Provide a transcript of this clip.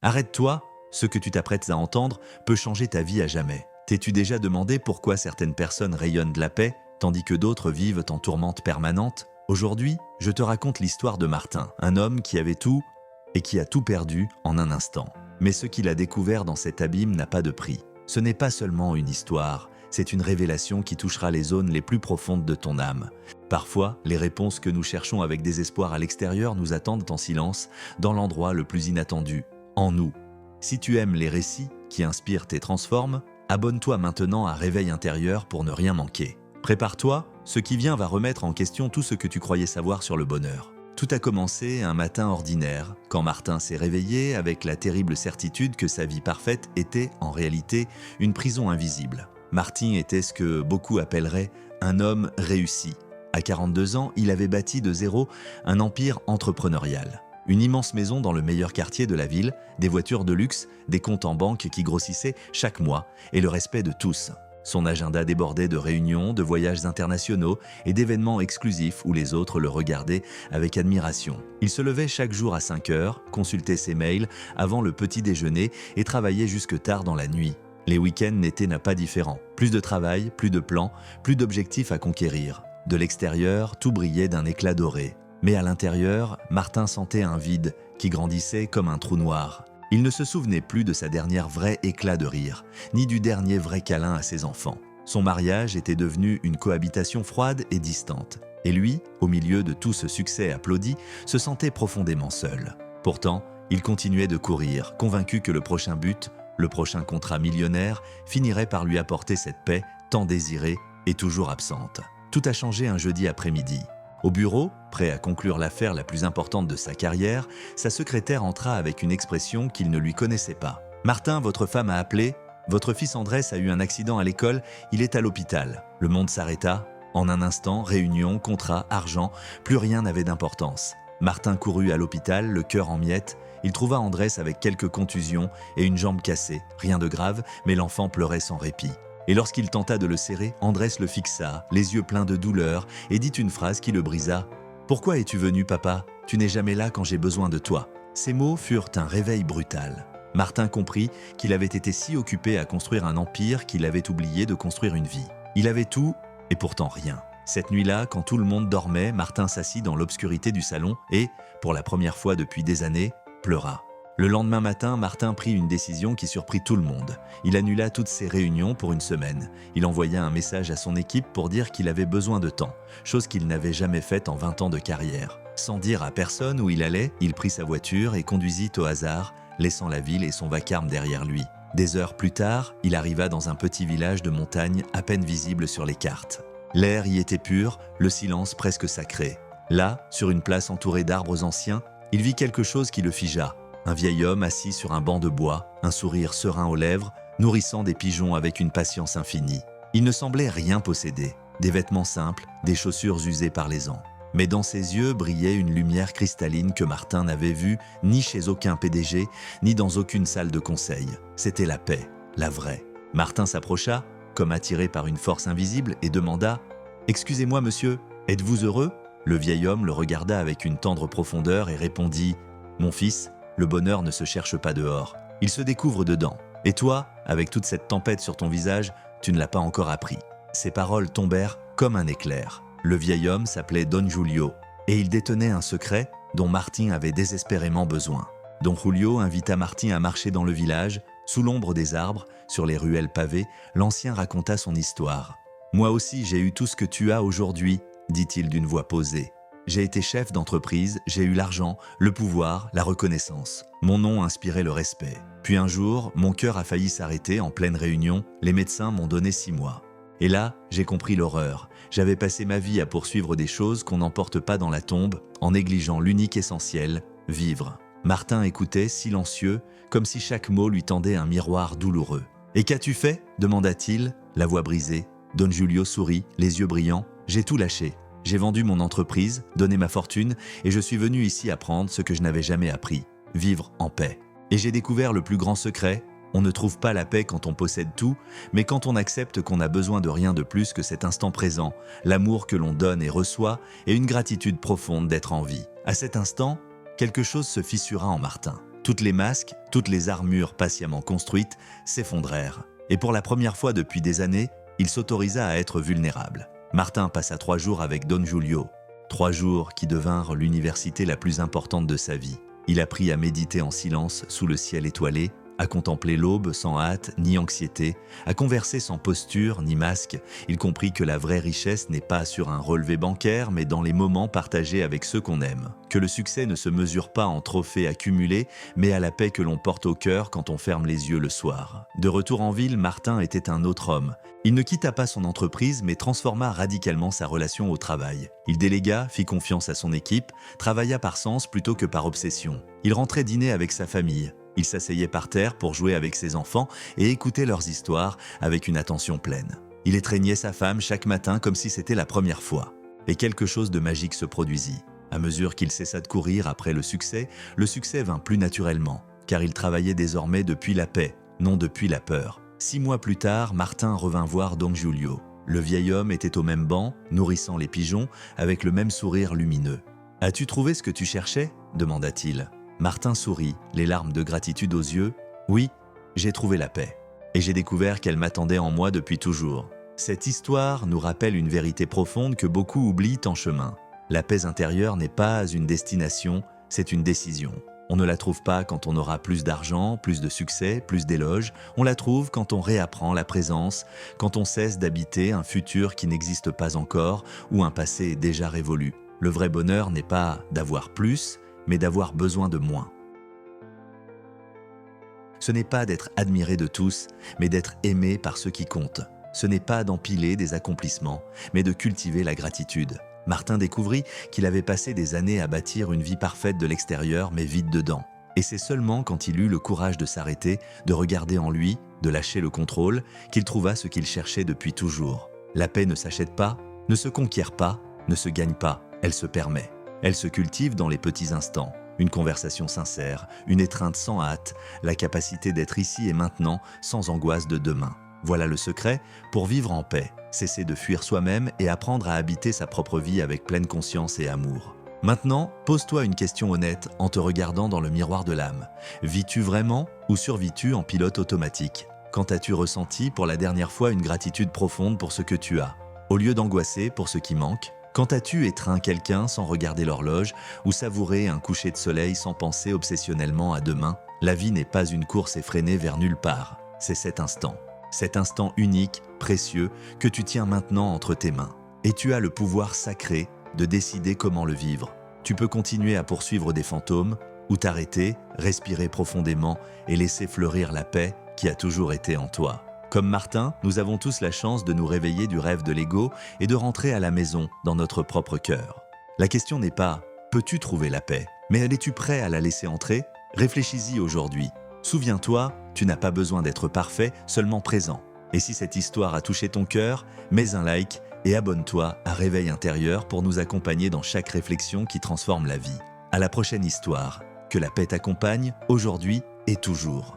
Arrête-toi, ce que tu t'apprêtes à entendre peut changer ta vie à jamais. T'es-tu déjà demandé pourquoi certaines personnes rayonnent de la paix, tandis que d'autres vivent en tourmente permanente? Aujourd'hui, je te raconte l'histoire de Martin, un homme qui avait tout et qui a tout perdu en un instant. Mais ce qu'il a découvert dans cet abîme n'a pas de prix. Ce n'est pas seulement une histoire, c'est une révélation qui touchera les zones les plus profondes de ton âme. Parfois, les réponses que nous cherchons avec désespoir à l'extérieur nous attendent en silence, dans l'endroit le plus inattendu, en nous. Si tu aimes les récits qui inspirent et transforment, abonne-toi maintenant à Réveil intérieur pour ne rien manquer. Prépare-toi, ce qui vient va remettre en question tout ce que tu croyais savoir sur le bonheur. Tout a commencé un matin ordinaire, quand Martin s'est réveillé avec la terrible certitude que sa vie parfaite était, en réalité, une prison invisible. Martin était ce que beaucoup appelleraient un homme réussi. À 42 ans, il avait bâti de zéro un empire entrepreneurial. Une immense maison dans le meilleur quartier de la ville, des voitures de luxe, des comptes en banque qui grossissaient chaque mois et le respect de tous. Son agenda débordait de réunions, de voyages internationaux et d'événements exclusifs où les autres le regardaient avec admiration. Il se levait chaque jour à 5 heures, consultait ses mails avant le petit déjeuner et travaillait jusque tard dans la nuit. Les week-ends n'étaient pas différents. Plus de travail, plus de plans, plus d'objectifs à conquérir. De l'extérieur, tout brillait d'un éclat doré. Mais à l'intérieur, Martin sentait un vide qui grandissait comme un trou noir. Il ne se souvenait plus de sa dernière vraie éclat de rire, ni du dernier vrai câlin à ses enfants. Son mariage était devenu une cohabitation froide et distante. Et lui, au milieu de tout ce succès applaudi, se sentait profondément seul. Pourtant, il continuait de courir, convaincu que le prochain but, le prochain contrat millionnaire, finirait par lui apporter cette paix tant désirée et toujours absente. Tout a changé un jeudi après-midi. Au bureau, prêt à conclure l'affaire la plus importante de sa carrière, sa secrétaire entra avec une expression qu'il ne lui connaissait pas. « Martin, votre femme a appelé. Votre fils Andrés a eu un accident à l'école. Il est à l'hôpital. » Le monde s'arrêta. En un instant, réunion, contrat, argent, plus rien n'avait d'importance. Martin courut à l'hôpital, le cœur en miettes. Il trouva Andrés avec quelques contusions et une jambe cassée. Rien de grave, mais l'enfant pleurait sans répit. Et lorsqu'il tenta de le serrer, Andrés le fixa, les yeux pleins de douleur, et dit une phrase qui le brisa. « Pourquoi es-tu venu, papa? Tu n'es jamais là quand j'ai besoin de toi. » Ces mots furent un réveil brutal. Martin comprit qu'il avait été si occupé à construire un empire qu'il avait oublié de construire une vie. Il avait tout, et pourtant rien. Cette nuit-là, quand tout le monde dormait, Martin s'assit dans l'obscurité du salon et, pour la première fois depuis des années, pleura. Le lendemain matin, Martin prit une décision qui surprit tout le monde. Il annula toutes ses réunions pour une semaine. Il envoya un message à son équipe pour dire qu'il avait besoin de temps, chose qu'il n'avait jamais faite en 20 ans de carrière. Sans dire à personne où il allait, il prit sa voiture et conduisit au hasard, laissant la ville et son vacarme derrière lui. Des heures plus tard, il arriva dans un petit village de montagne à peine visible sur les cartes. L'air y était pur, le silence presque sacré. Là, sur une place entourée d'arbres anciens, il vit quelque chose qui le figea. Un vieil homme assis sur un banc de bois, un sourire serein aux lèvres, nourrissant des pigeons avec une patience infinie. Il ne semblait rien posséder, des vêtements simples, des chaussures usées par les ans. Mais dans ses yeux brillait une lumière cristalline que Martin n'avait vue ni chez aucun PDG, ni dans aucune salle de conseil. C'était la paix, la vraie. Martin s'approcha, comme attiré par une force invisible, et demanda « Excusez-moi, monsieur, êtes-vous heureux ?» Le vieil homme le regarda avec une tendre profondeur et répondit « Mon fils, le bonheur ne se cherche pas dehors, il se découvre dedans. Et toi, avec toute cette tempête sur ton visage, tu ne l'as pas encore appris. » Ces paroles tombèrent comme un éclair. Le vieil homme s'appelait Don Julio, et il détenait un secret dont Martin avait désespérément besoin. Don Julio invita Martin à marcher dans le village, sous l'ombre des arbres, sur les ruelles pavées, l'ancien raconta son histoire. « Moi aussi j'ai eu tout ce que tu as aujourd'hui, » dit-il d'une voix posée. J'ai été chef d'entreprise, j'ai eu l'argent, le pouvoir, la reconnaissance. Mon nom inspirait le respect. Puis un jour, mon cœur a failli s'arrêter en pleine réunion, les médecins m'ont donné 6 mois. Et là, j'ai compris l'horreur. J'avais passé ma vie à poursuivre des choses qu'on n'emporte pas dans la tombe, en négligeant l'unique essentiel, vivre. Martin écoutait, silencieux, comme si chaque mot lui tendait un miroir douloureux. « Et qu'as-tu fait ?» demanda-t-il, la voix brisée. Don Julio sourit, les yeux brillants. « J'ai tout lâché. J'ai vendu mon entreprise, donné ma fortune, et je suis venu ici apprendre ce que je n'avais jamais appris, vivre en paix. Et j'ai découvert le plus grand secret, on ne trouve pas la paix quand on possède tout, mais quand on accepte qu'on n'a besoin de rien de plus que cet instant présent, l'amour que l'on donne et reçoit, et une gratitude profonde d'être en vie. À cet instant, quelque chose se fissura en Martin. Toutes les masques, toutes les armures patiemment construites s'effondrèrent. Et pour la première fois depuis des années, il s'autorisa à être vulnérable. Martin passa 3 jours avec Don Julio. 3 jours qui devinrent l'université la plus importante de sa vie. Il apprit à méditer en silence sous le ciel étoilé, à contempler l'aube sans hâte ni anxiété, à converser sans posture ni masque. Il comprit que la vraie richesse n'est pas sur un relevé bancaire, mais dans les moments partagés avec ceux qu'on aime. Que le succès ne se mesure pas en trophées accumulés, mais à la paix que l'on porte au cœur quand on ferme les yeux le soir. De retour en ville, Martin était un autre homme. Il ne quitta pas son entreprise, mais transforma radicalement sa relation au travail. Il délégua, fit confiance à son équipe, travailla par sens plutôt que par obsession. Il rentrait dîner avec sa famille. Il s'asseyait par terre pour jouer avec ses enfants et écouter leurs histoires avec une attention pleine. Il étreignait sa femme chaque matin comme si c'était la première fois. Et quelque chose de magique se produisit. À mesure qu'il cessa de courir après le succès vint plus naturellement, car il travaillait désormais depuis la paix, non depuis la peur. 6 mois plus tard, Martin revint voir Don Julio. Le vieil homme était au même banc, nourrissant les pigeons, avec le même sourire lumineux. « As-tu trouvé ce que tu cherchais ?» demanda-t-il. Martin sourit, les larmes de gratitude aux yeux. « Oui, j'ai trouvé la paix. Et j'ai découvert qu'elle m'attendait en moi depuis toujours. » Cette histoire nous rappelle une vérité profonde que beaucoup oublient en chemin. La paix intérieure n'est pas une destination, c'est une décision. On ne la trouve pas quand on aura plus d'argent, plus de succès, plus d'éloges. On la trouve quand on réapprend la présence, quand on cesse d'habiter un futur qui n'existe pas encore ou un passé déjà révolu. Le vrai bonheur n'est pas d'avoir plus, mais d'avoir besoin de moins. Ce n'est pas d'être admiré de tous, mais d'être aimé par ceux qui comptent. Ce n'est pas d'empiler des accomplissements, mais de cultiver la gratitude. Martin découvrit qu'il avait passé des années à bâtir une vie parfaite de l'extérieur, mais vide dedans. Et c'est seulement quand il eut le courage de s'arrêter, de regarder en lui, de lâcher le contrôle, qu'il trouva ce qu'il cherchait depuis toujours. La paix ne s'achète pas, ne se conquiert pas, ne se gagne pas, elle se permet. Elle se cultive dans les petits instants. Une conversation sincère, une étreinte sans hâte, la capacité d'être ici et maintenant sans angoisse de demain. Voilà le secret pour vivre en paix, cesser de fuir soi-même et apprendre à habiter sa propre vie avec pleine conscience et amour. Maintenant, pose-toi une question honnête en te regardant dans le miroir de l'âme. Vis-tu vraiment ou survis-tu en pilote automatique? Quand as-tu ressenti pour la dernière fois une gratitude profonde pour ce que tu as, au lieu d'angoisser pour ce qui manque? Quand as-tu étreint quelqu'un sans regarder l'horloge ou savouré un coucher de soleil sans penser obsessionnellement à demain? La vie n'est pas une course effrénée vers nulle part, c'est cet instant unique, précieux, que tu tiens maintenant entre tes mains. Et tu as le pouvoir sacré de décider comment le vivre. Tu peux continuer à poursuivre des fantômes ou t'arrêter, respirer profondément et laisser fleurir la paix qui a toujours été en toi. Comme Martin, nous avons tous la chance de nous réveiller du rêve de l'ego et de rentrer à la maison dans notre propre cœur. La question n'est pas « peux-tu trouver la paix ?» mais « es-tu prêt à la laisser entrer ?» Réfléchis-y aujourd'hui. Souviens-toi, tu n'as pas besoin d'être parfait, seulement présent. Et si cette histoire a touché ton cœur, mets un like et abonne-toi à Réveil Intérieur pour nous accompagner dans chaque réflexion qui transforme la vie. À la prochaine histoire. Que la paix t'accompagne, aujourd'hui et toujours.